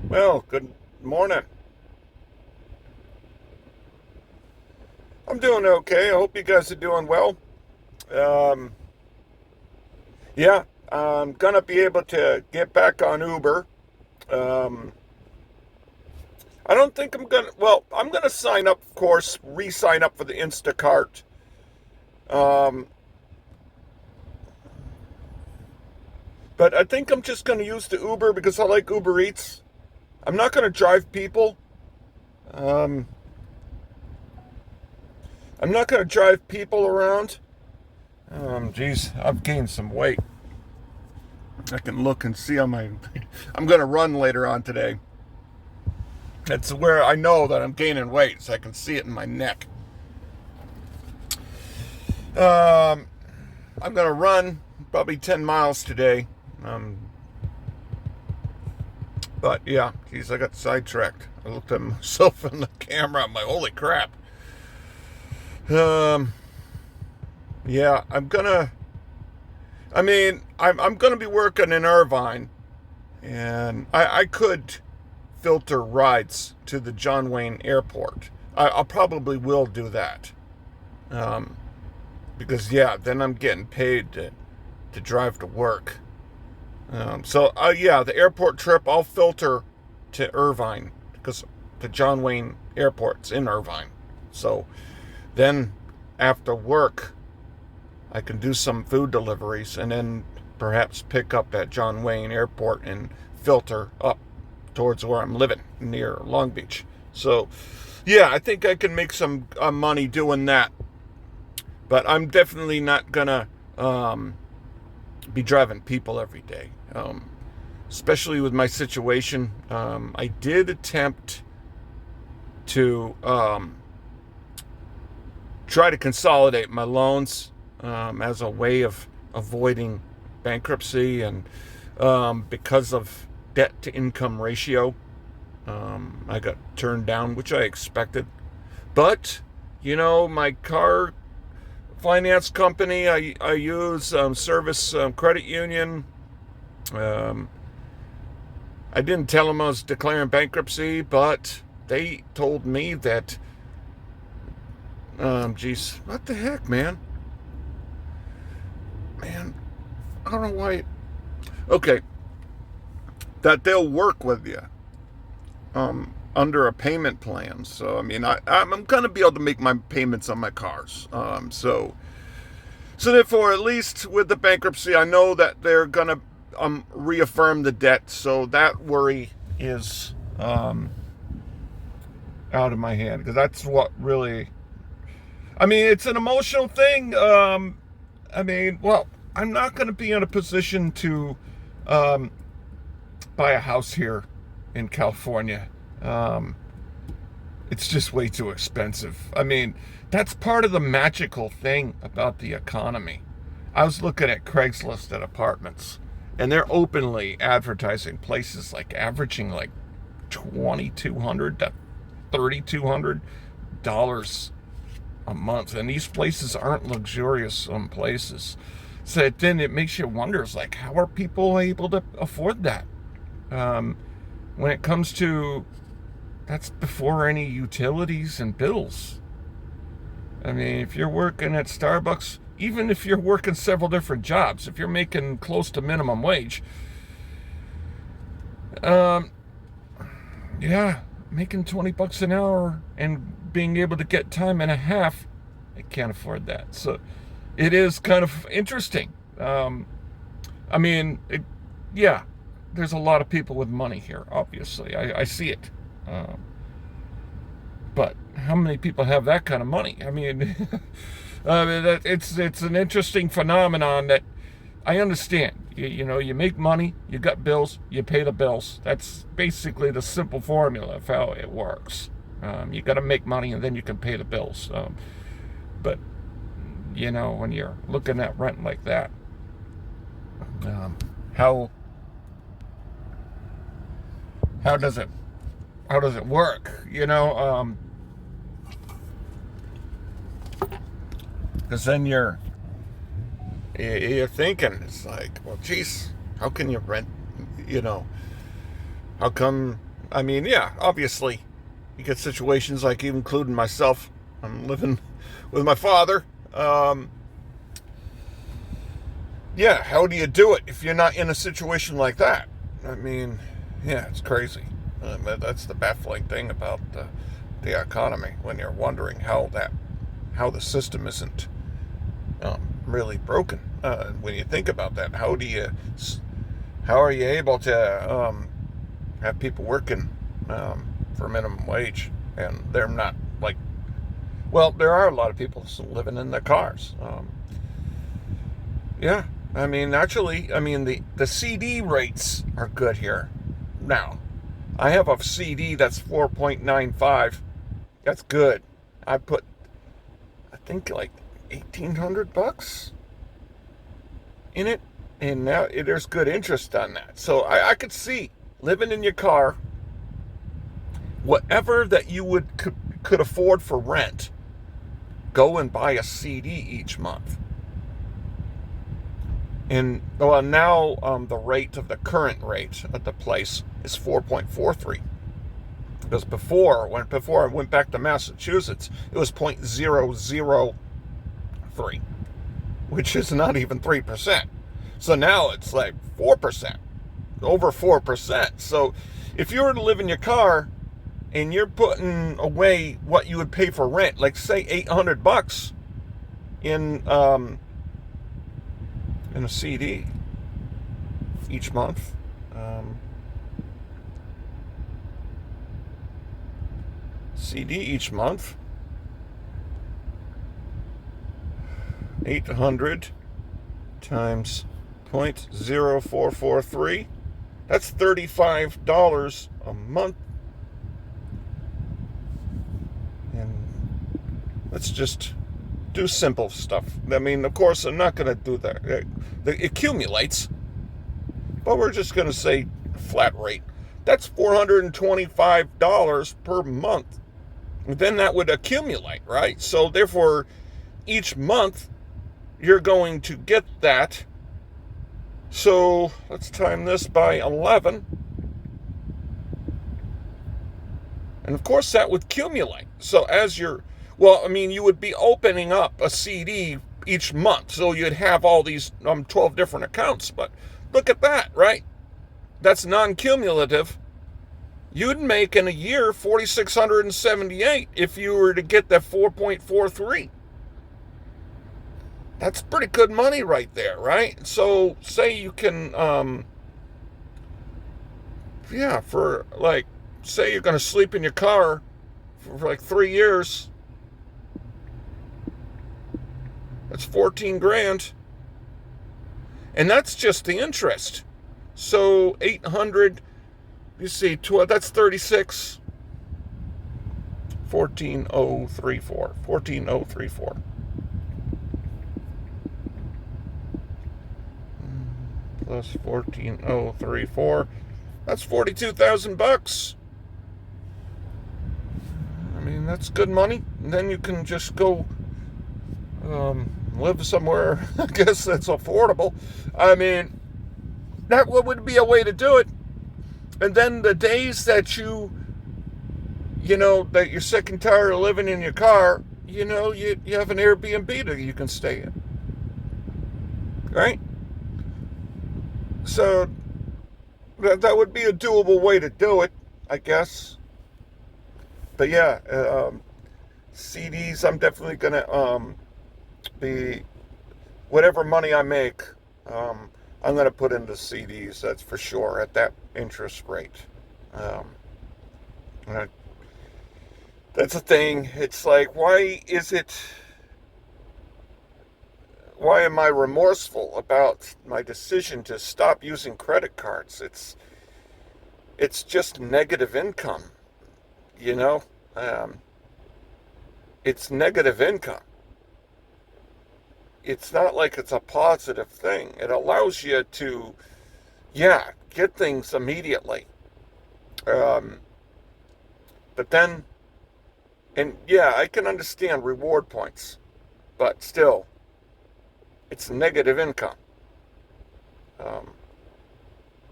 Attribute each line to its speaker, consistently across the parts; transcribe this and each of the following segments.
Speaker 1: Well, good morning. I'm doing okay. I hope you guys are doing well. Um, yeah, I'm gonna be able to get back on Uber. Um, I don't think I'm gonna. Well, I'm gonna sign up, of course, re-sign up for the Instacart. Um, but I think I'm just gonna use the Uber because I like Uber Eats. I'm not gonna drive people. Um, I'm not gonna drive people around. Geez, I've gained some weight. I can look and see on my. I'm going to run later on today. It's where I know that I'm gaining weight, so I can see it in my neck. Um, I'm going to run probably 10 miles today. Um, but yeah, geez, I got sidetracked. I looked at myself in the camera. I'm like, holy crap. Um, yeah, I'm gonna be working in Irvine, and I could filter rides to the John Wayne Airport. I probably will do that. Um, because, yeah, then I'm getting paid to drive to work. Yeah, the airport trip, I'll filter to Irvine because the John Wayne Airport's in Irvine. So then after work, I can do some food deliveries and then perhaps pick up at John Wayne Airport and filter up towards where I'm living near Long Beach. So, yeah, I think I can make some money doing that. But I'm definitely not gonna be driving people every day, especially with my situation. I did attempt to try to consolidate my loans as a way of avoiding bankruptcy, and because of debt to income ratio, I got turned down, which I expected. But my car finance company, I use Service Credit Union. Um, I didn't tell them I was declaring bankruptcy, but they told me that, geez, what the heck, man? Man, I don't know why. Okay, that they'll work with you under a payment plan. So, I mean, I'm going to be able to make my payments on my cars. So therefore, at least with the bankruptcy, I know that they're gonna reaffirm the debt. So that worry is out of my hand, because that's what really. I mean, it's an emotional thing. Well, I'm not going to be in a position to um, buy a house here in California. Um, it's just way too expensive. I mean, that's part of the magical thing about the economy. I was looking at Craigslist at apartments, and they're openly advertising places like averaging like $2,200 to $3,200 a month, and these places aren't luxurious places. So then it makes you wonder, it's like, how are people able to afford that? Um, when it comes to That's before any utilities and bills. I mean, if you're working at Starbucks, even if you're working several different jobs, if you're making close to minimum wage, um, yeah, making $20 an hour and being able to get time and a half, I can't afford that. So it is kind of interesting. I mean, yeah, there's a lot of people with money here, obviously. I see it. Um, but how many people have that kind of money? I mean, it's an interesting phenomenon that I understand. You make money, you got bills, you pay the bills. That's basically the simple formula of how it works. You got to make money and then you can pay the bills. But when you're looking at rent like that, um, how how does it work? Because then you're thinking, it's like, well, geez, how can you rent? How come I mean, yeah, obviously, you get situations like, even including myself. I'm living with my father. Yeah, how do you do it if you're not in a situation like that? I mean, yeah, it's crazy. That's the baffling thing about the economy, when you're wondering how the system isn't really broken. When you think about that, how are you able to have people working for minimum wage, and they're not like, well, there are a lot of people still living in their cars. Yeah, I mean, actually, I mean, the CD rates are good here. Now, I have a CD that's 4.95. That's good. I put, I think, like $1,800 in it, and now there's good interest on that. So I could see living in your car, whatever that you could afford for rent, go and buy a CD each month. And well, now the current rate at the place is 4.43. Because before I went back to Massachusetts, it was 0.003, which is not even 3%. So now it's like 4%, over 4%. So if you were to live in your car and you're putting away what you would pay for rent, like say $800 in a CD each month. CD each month, 800 times 0.0443, that's $35 a month. And let's just do simple stuff. I mean, of course, I'm not going to do that. It accumulates, but we're just going to say flat rate. That's $425 per month. Then that would accumulate, right? So therefore, each month you're going to get that. So let's time this by 11. And of course that would accumulate. So as you're, well, I mean, you would be opening up a CD each month. So you'd have all these 12 different accounts. But look at that, right? That's non-cumulative. You'd make in a year $4,678 if you were to get that 4.43. That's pretty good money right there, right? So say you can, for like, say you're going to sleep in your car for like 3 years. That's 14 grand. And that's just the interest. So 800, you see, 12, that's 36. 14034. 14034. Plus 14034. That's $42,000. I mean, that's good money. And then you can just go live somewhere, I guess, that's affordable. I mean, that would be a way to do it. And then the days that that you're sick and tired of living in your car, you have an Airbnb that you can stay in. Right? So that would be a doable way to do it, I guess. But yeah, CDs, I'm definitely going to be, whatever money I make, I'm going to put into CDs, that's for sure, at that interest rate. That's the thing. It's like, why am I remorseful about my decision to stop using credit cards? It's just negative income, it's negative income. It's not like it's a positive thing. It allows you to, get things immediately. But then, I can understand reward points, but still, it's negative income.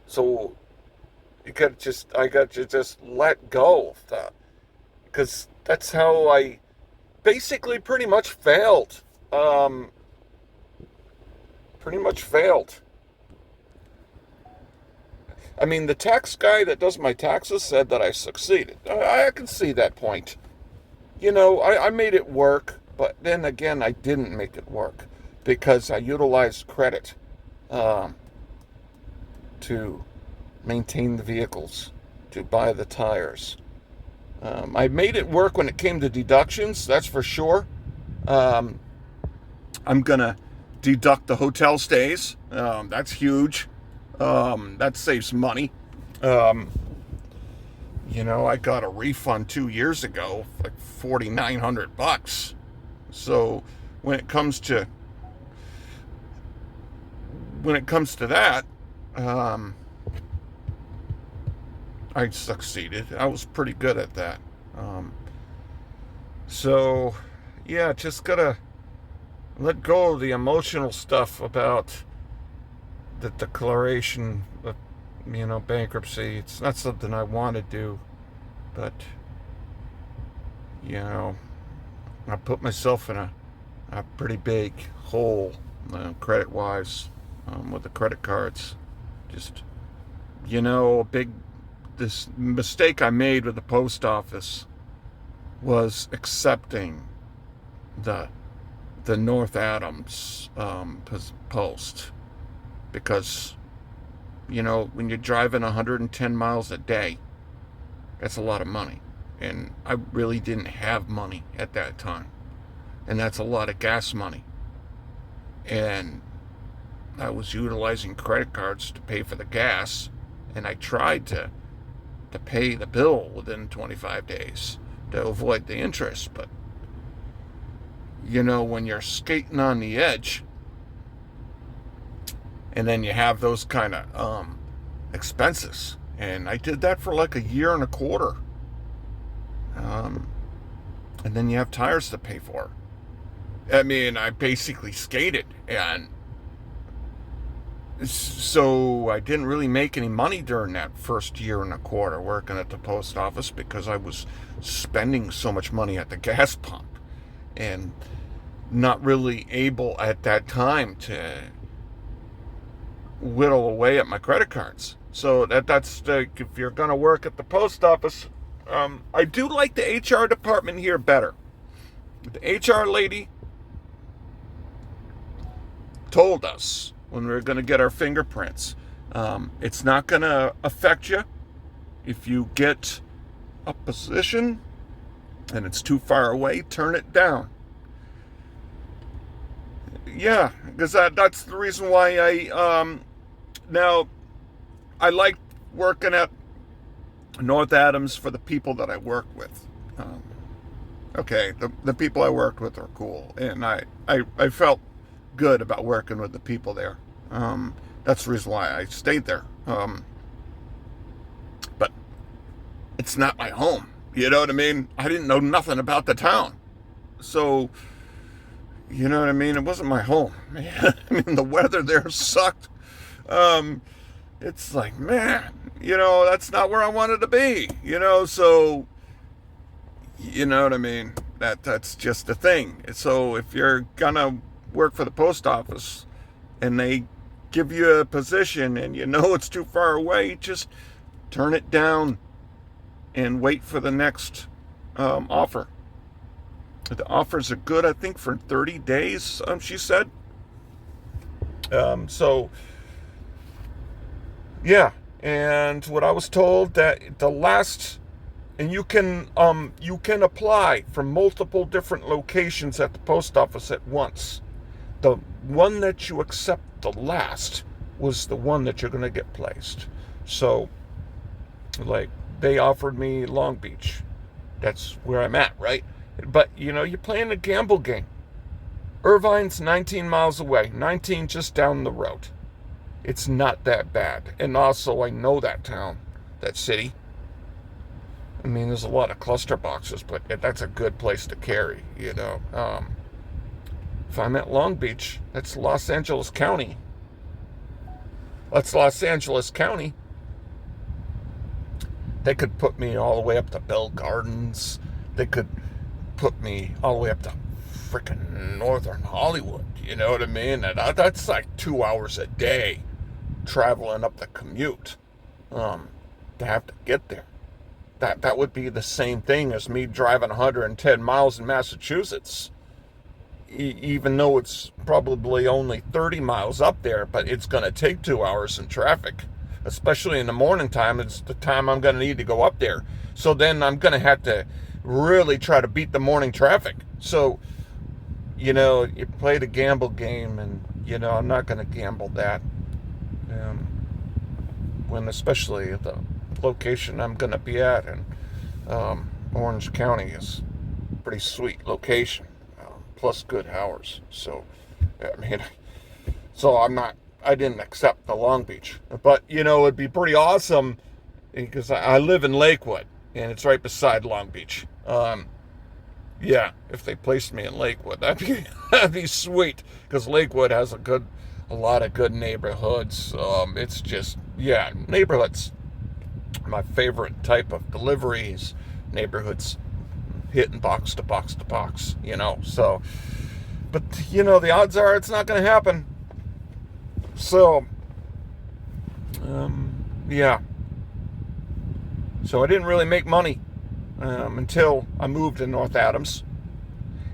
Speaker 1: So I got to just let go of that. Because that's how I basically pretty much failed. Um, Pretty much failed. I mean, the tax guy that does my taxes said that I succeeded. I can see that point. I made it work, but then again, I didn't make it work because I utilized credit um, to maintain the vehicles, to buy the tires. I made it work when it came to deductions, that's for sure. Um, I'm going to deduct the hotel stays. That's huge. That saves money. Um, I got a refund 2 years ago, like $4,900. So when it comes to that, um, I succeeded. I was pretty good at that. Um, so yeah, just gotta let go of the emotional stuff about the declaration of bankruptcy. It's not something I want to do, but I put myself in a pretty big hole, credit wise, with the credit cards. Just this mistake I made with the post office was accepting the North Adams post, because when you're driving 110 miles a day, that's a lot of money, and I really didn't have money at that time, and that's a lot of gas money, and I was utilizing credit cards to pay for the gas, and I tried to pay the bill within 25 days to avoid the interest, but when you're skating on the edge, and then you have those kind of expenses, and I did that for like a year and a quarter, and then you have tires to pay for. I mean, I basically skated, and so I didn't really make any money during that first year and a quarter working at the post office, because I was spending so much money at the gas pump and not really able at that time to whittle away at my credit cards. So that's if you're going to work at the post office, I do like the HR department here better. The HR lady told us when we were going to get our fingerprints, it's not going to affect you if you get a position and it's too far away, turn it down. Yeah, because that's the reason why now I like working at North Adams for the people that I work with. Okay, the people I worked with are cool, and I felt good about working with the people there. That's the reason why I stayed there. But it's not my home. You know what I mean? I didn't know nothing about the town. So, you know what I mean? It wasn't my home. I mean, the weather there sucked. It's like, man, that's not where I wanted to be. So, you know what I mean? That's just a thing. So if you're gonna work for the post office and they give you a position and it's too far away, just turn it down and wait for the next offer. The offers are good, I think, for 30 days, she said. So, yeah. And what I was told, that and you can apply from multiple different locations at the post office at once. The one that you accept the last was the one that you're going to get placed. So, like, they offered me Long Beach. That's where I'm at, right? But, you're playing a gamble game. Irvine's 19 miles away, 19 just down the road. It's not that bad. And also, I know that town, that city. I mean, there's a lot of cluster boxes, but that's a good place to carry, If I'm at Long Beach, that's Los Angeles County. That's Los Angeles County. They could put me all the way up to Bell Gardens. They could put me all the way up to freaking Northern Hollywood. You know what I mean? And that's like 2 hours a day traveling up the commute to have to get there. That would be the same thing as me driving 110 miles in Massachusetts. Even though it's probably only 30 miles up there, but it's going to take 2 hours in traffic, especially in the morning time. It's the time I'm going to need to go up there. So then I'm going to have to really try to beat the morning traffic. So, you play the gamble game, and, I'm not going to gamble that. When especially the location I'm going to be at in Orange County is a pretty sweet location. Plus good hours. So, I didn't accept the Long Beach. But, it'd be pretty awesome because I live in Lakewood and it's right beside Long Beach. If they placed me in Lakewood, that'd be sweet because Lakewood has a lot of good neighborhoods. It's just, neighborhoods. My favorite type of deliveries, neighborhoods. Hitting box to box to box, so, but the odds are it's not going to happen. So, so I didn't really make money until I moved to North Adams,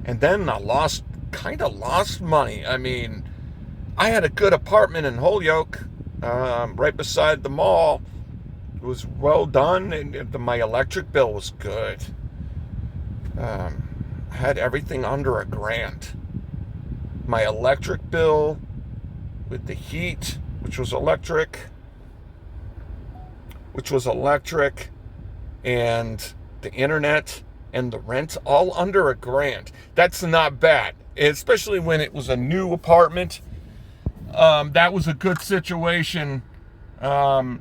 Speaker 1: and then I lost money. I mean, I had a good apartment in Holyoke, right beside the mall. It was well done, and my electric bill was good. I had everything under $1,000. My electric bill with the heat, which was electric, and the internet and the rent, all under $1,000. That's not bad, especially when it was a new apartment. That was a good situation. That's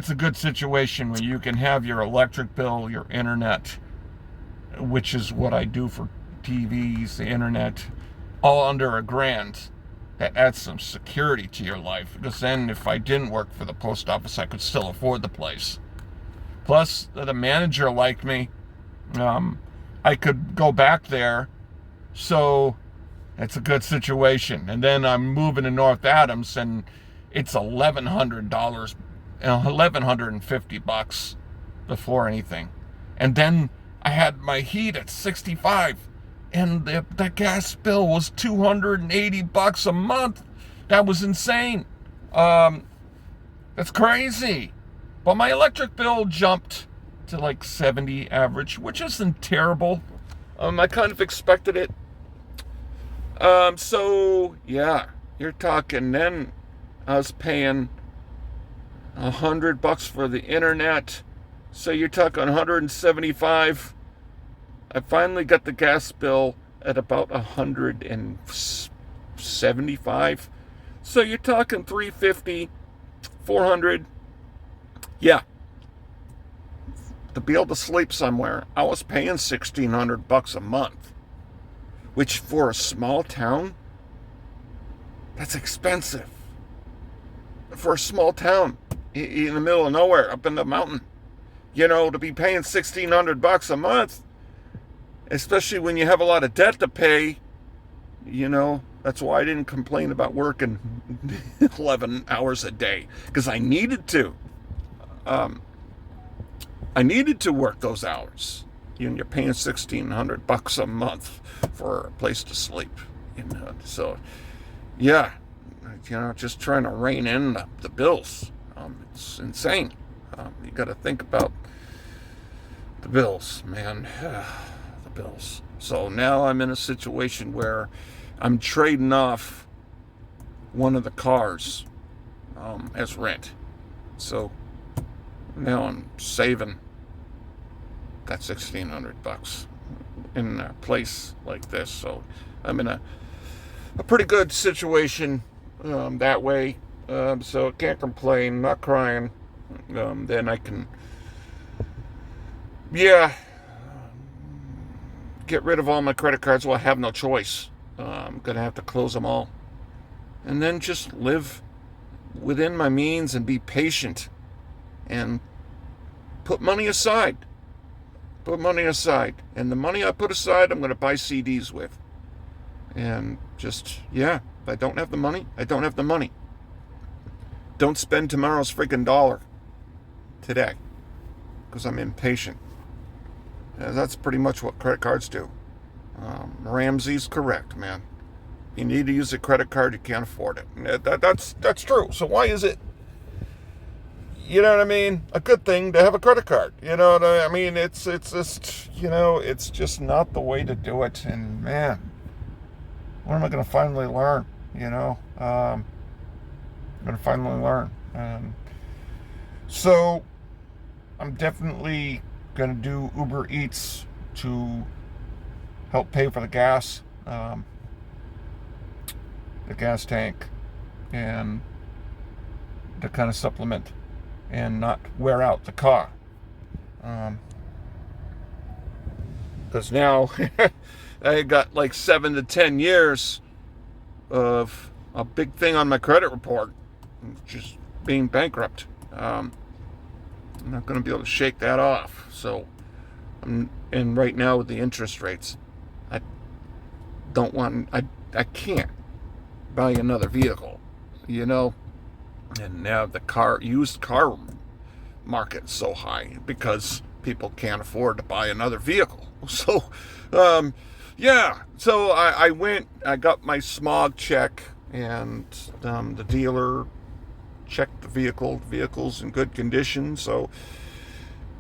Speaker 1: a good situation where you can have your electric bill, your internet, which is what I do for TVs, the internet, all under $1,000. That adds some security to your life, because then if I didn't work for the post office, I could still afford the place. Plus, the manager liked me. I could go back there, so it's a good situation. And then I'm moving to North Adams, and it's $1,100, $1,150 before anything. And then I had my heat at 65, and the gas bill was $280 a month. That was insane. That's crazy. But my electric bill jumped to like 70 average, which isn't terrible. I kind of expected it. So yeah, you're talking then I was paying $100 for the internet. So you're talking 175. I finally got the gas bill at about 175. So you're talking 350, 400. Yeah. To be able to sleep somewhere, I was paying $1,600 a month, which for a small town, that's expensive. For a small town in the middle of nowhere, up in the mountain, to be paying $1,600 a month, especially when you have a lot of debt to pay, that's why I didn't complain about working 11 hours a day, because I needed to. I needed to work those hours. You're paying $1,600 a month for a place to sleep. So, yeah, just trying to rein in the bills. It's insane. You got to think about the bills, man. The bills. So now I'm in a situation where I'm trading off one of the cars as rent. So now I'm saving that $1,600 in a place like this. So I'm in a pretty good situation that way. So I can't complain, not crying. Then I can, get rid of all my credit cards. Well, I have no choice. I'm going to have to close them all. And then just live within my means and be patient. And put money aside. Put money aside. And the money I put aside, I'm going to buy CDs with. And just, yeah, if I don't have the money, I don't have the money. Don't spend tomorrow's freaking dollar today, because I'm impatient. That's pretty much what credit cards do. Ramsey's correct, man. You need to use a credit card, you can't afford it. That's true. So why is it, you know what I mean, a good thing to have a credit card? You know what I mean? It's just, it's just not the way to do it. And man, when am I going to finally learn? I'm going to finally learn. So I'm definitely going to do Uber Eats to help pay for the gas tank, and to kind of supplement and not wear out the car. Because now I got like 7 to 10 years of a big thing on my credit report, just being bankrupt. I'm not going to be able to shake that off. So, and right now with the interest rates, I can't buy another vehicle, and now the used car market is so high because people can't afford to buy another vehicle. So, yeah, so I got my smog check, and the dealer checked the vehicle's in good condition. So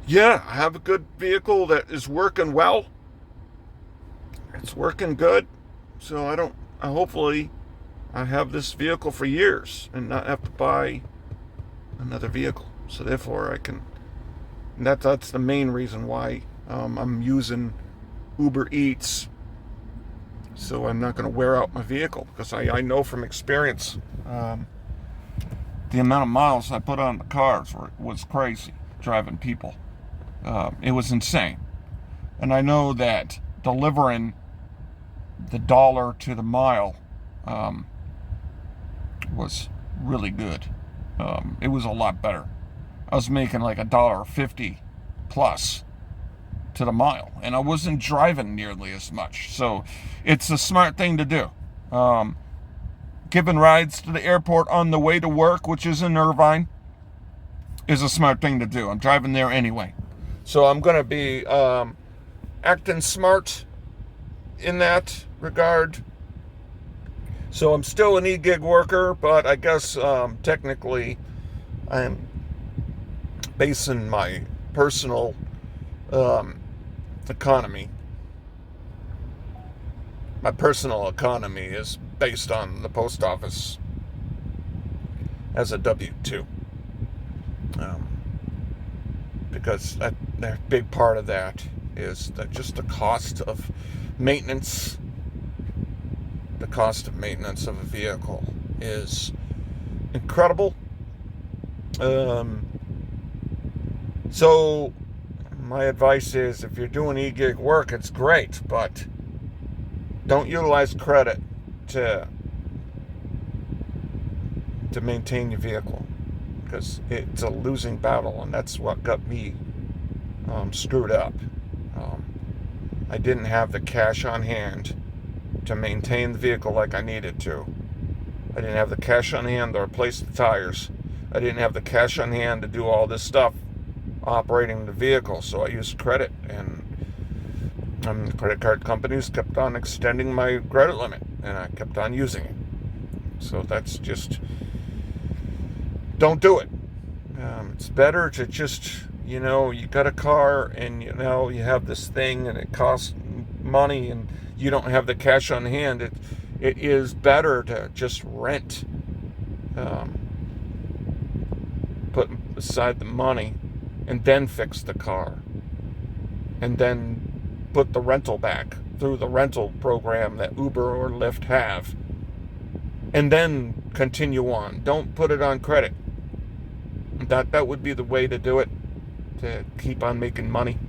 Speaker 1: yeah, I have a good vehicle that is working well. It's working good. So hopefully I have this vehicle for years and not have to buy another vehicle. So therefore that's the main reason why I'm using Uber Eats. So I'm not going to wear out my vehicle, because I know from experience the amount of miles I put on the cars was crazy driving people. It was insane. And I know that delivering the dollar to the mile was really good. It was a lot better. I was making like $1.50 plus to the mile, and I wasn't driving nearly as much. So it's a smart thing to do. Giving rides to the airport on the way to work, which is in Irvine, is a smart thing to do. I'm driving there anyway. So I'm going to be acting smart in that regard. So I'm still an e-gig worker, but I guess technically I'm basing my personal economy. My personal economy is based on the post office as a W-2. Because a big part of that is just the cost of maintenance. The cost of maintenance of a vehicle is incredible. So my advice is, if you're doing e-gig work, it's great, but don't utilize credit to maintain your vehicle, because it's a losing battle, and that's what got me screwed up. I didn't have the cash on hand to maintain the vehicle like I needed to. I didn't have the cash on hand to replace the tires. I didn't have the cash on hand to do all this stuff operating the vehicle, so I used credit, and the credit card companies kept on extending my credit limit, and I kept on using it. So that's just, don't do it. It's better to just, you got a car, and you have this thing, and it costs money, and you don't have the cash on hand. It is better to just rent, put aside the money, and then fix the car, and then put the rental back through the rental program that Uber or Lyft have, and then continue on. Don't put it on credit. That would be the way to do it, to keep on making money.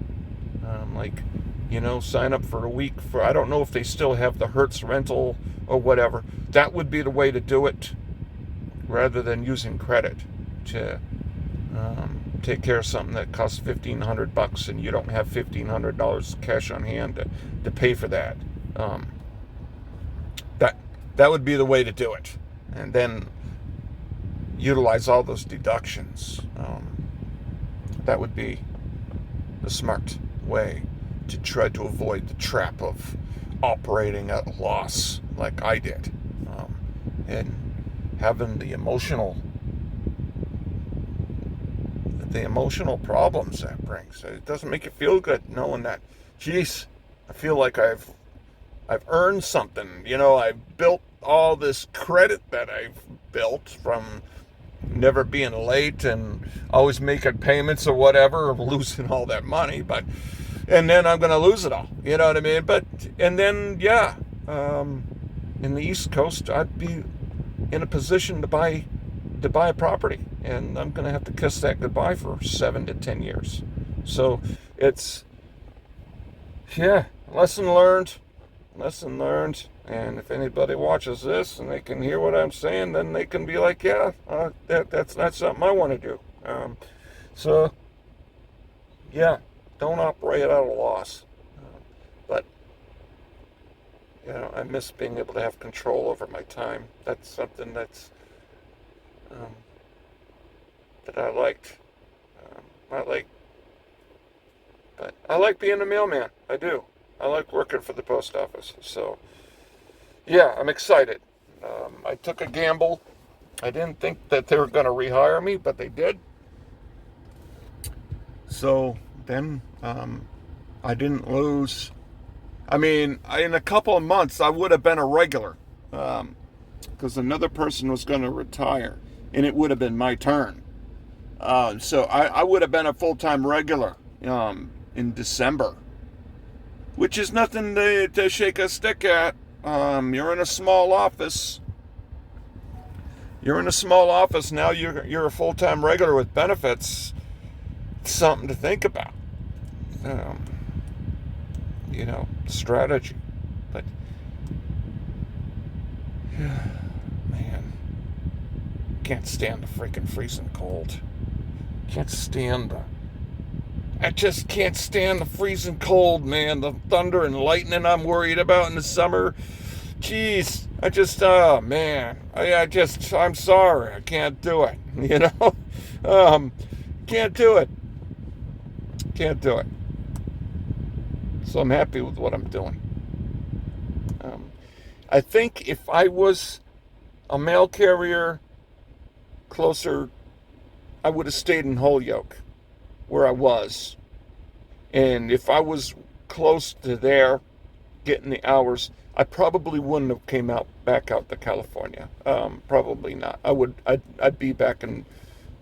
Speaker 1: Sign up for a week for, I don't know if they still have the Hertz rental or whatever. That would be the way to do it, rather than using credit to take care of something that costs $1,500 and you don't have $1,500 cash on hand to pay for that. Um, that would be the way to do it, and then utilize all those deductions. That would be the smart way to try to avoid the trap of operating at a loss like I did, and having the emotional problems that brings. It doesn't make you feel good knowing that, geez, I feel like I've earned something. I've built all this credit that I've built from never being late and always making payments or whatever, of losing all that money, and then I'm going to lose it all. You know what I mean? And then, in the East Coast, I'd be in a position to buy a property, and I'm going to have to kiss that goodbye for 7 to 10 years. So it's, lesson learned. And if anybody watches this and they can hear what I'm saying, then they can be like, that's something I want to do. So, don't operate at a loss. But, I miss being able to have control over my time. That's something that I liked. But I like being a mailman. I do. I like working for the post office. So, I'm excited. I took a gamble. I didn't think that they were going to rehire me, but they did. So then I didn't lose. I mean, in a couple of months, I would have been a regular, because another person was going to retire, and it would have been my turn. So I would have been a full-time regular in December, which is nothing to shake a stick at. You're in a small office. Now. You're a full-time regular with benefits. It's something to think about. Strategy. But man, can't stand the freaking freezing cold. I just can't stand the freezing cold, man. The thunder and lightning I'm worried about in the summer. Jeez, I'm sorry. I can't do it, Can't do it. So I'm happy with what I'm doing. I think if I was a mail carrier closer, I would have stayed in Holyoke, where I was. And if I was close to there, getting the hours, I probably wouldn't have came back out to California. Probably not. I'd be back in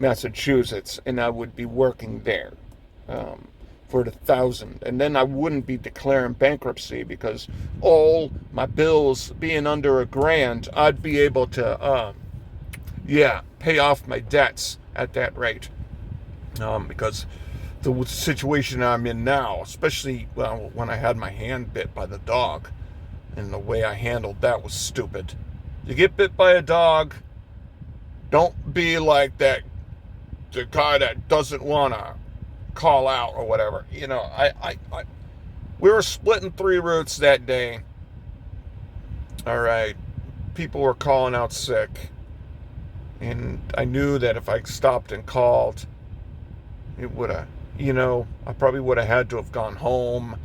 Speaker 1: Massachusetts, and I would be working there for the 1,000, and then I wouldn't be declaring bankruptcy, because all my bills being under $1,000, I'd be able to pay off my debts at that rate, because the situation I'm in now, especially when I had my hand bit by the dog, and the way I handled that was stupid. You get bit by a dog, don't be like the guy that doesn't want to call out or whatever. We were splitting 3 routes that day. All right, people were calling out sick, and I knew that if I stopped and called, it would have, I probably would have had to have gone home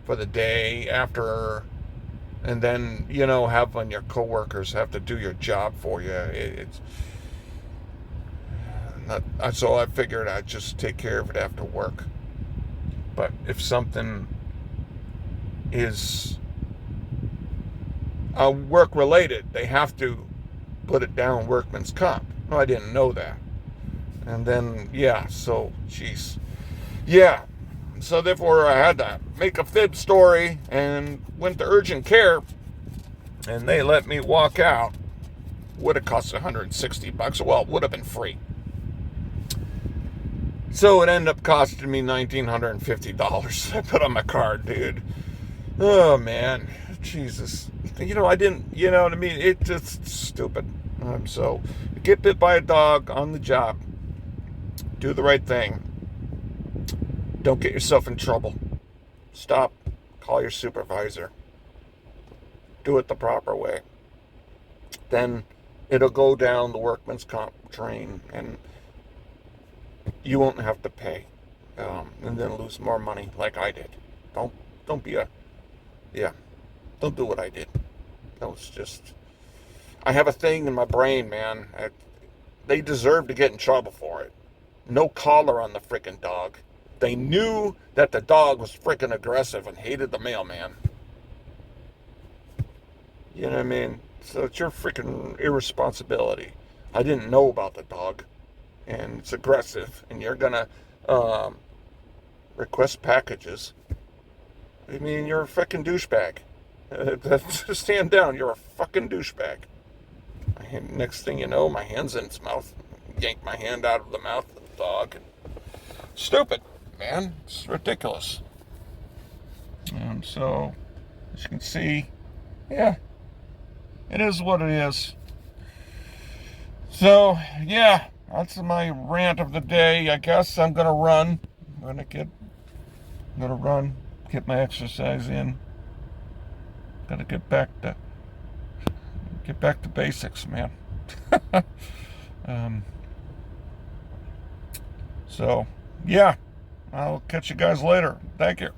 Speaker 1: for the day after, and then, having your coworkers have to do your job for you. It's not, so I figured I'd just take care of it after work. But if something is work related, they have to put it down workman's comp. Oh, I didn't know that. And then, so therefore I had to make a fib story and went to urgent care, and they let me walk out. Would have cost $160. Well, it would have been free. So it ended up costing me $1,950. I put on my card, dude. Oh, man. Jesus. I didn't, what I mean? It's just stupid. So, get bit by a dog on the job. Do the right thing. Don't get yourself in trouble. Stop. Call your supervisor. Do it the proper way. Then it'll go down the workman's comp drain, and you won't have to pay, and then lose more money like I did. Don't be a yeah. Don't do what I did. That was just. I have a thing in my brain, man. They deserve to get in trouble for it. No collar on the frickin' dog. They knew that the dog was frickin' aggressive and hated the mailman. You know what I mean? So it's your frickin' irresponsibility. I didn't know about the dog, and it's aggressive, and you're gonna request packages. I mean, you're a fucking douchebag. Stand down. You're a fucking douchebag. Next thing you know, my hand's in its mouth. Yank my hand out of the mouth of the dog. Stupid, man. It's ridiculous. So, as you can see, yeah, it is what it is. So, yeah, that's my rant of the day. I guess I'm gonna run. I'm gonna run, get my exercise in. Gotta get back to basics, man. So, yeah, I'll catch you guys later. Thank you.